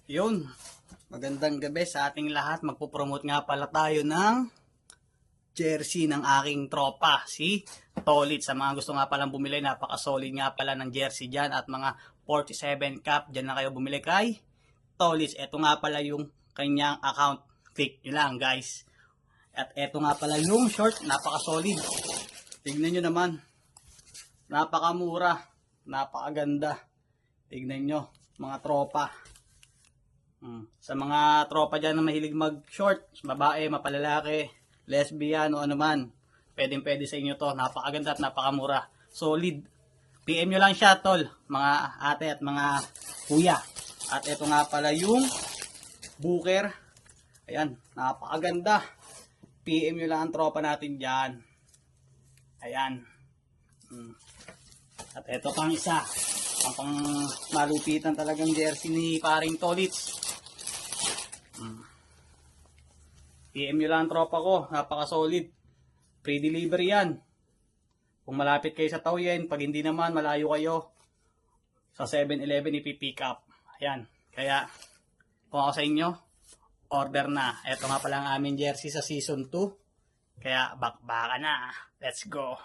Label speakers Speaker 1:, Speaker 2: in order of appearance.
Speaker 1: Yun, magandang gabi sa ating lahat. Magpo-promote nga pala tayo ng jersey ng aking tropa, si Tolit. Sa mga gusto nga palang bumili, napaka-solid nga pala ng jersey dyan at mga 47 cap, dyan na kayo bumili kay Tolit. Ito nga pala yung kanyang account. Click nyo lang guys. At ito nga pala yung short, napaka-solid. Tignan nyo naman, napaka-mura, napakaganda. Tignan nyo, mga tropa. Sa mga tropa dyan na mahilig mag-short, babae, mapalalaki, lesbian o ano man, pwede sa inyo to. Napakaganda at napakamura. Solid. PM nyo lang siya, tol, mga ate at mga kuya. At ito nga pala yung Booker. Ayan, napakaganda. PM nyo lang ang tropa natin dyan. Ayan. At ito pang isa. Pang malupitan talagang jersey ni paring Tolits. PM nyo lang ang tropa ko. Napaka-solid. Free delivery yan. Kung malapit kayo sa Taoyen, pag hindi naman, malayo kayo, sa 7-Eleven ipipick up. Ayan. Kaya, kung ako sa inyo, order na. Ito nga pala ang aming jersey sa season 2. Kaya, bakbaka na. Let's go.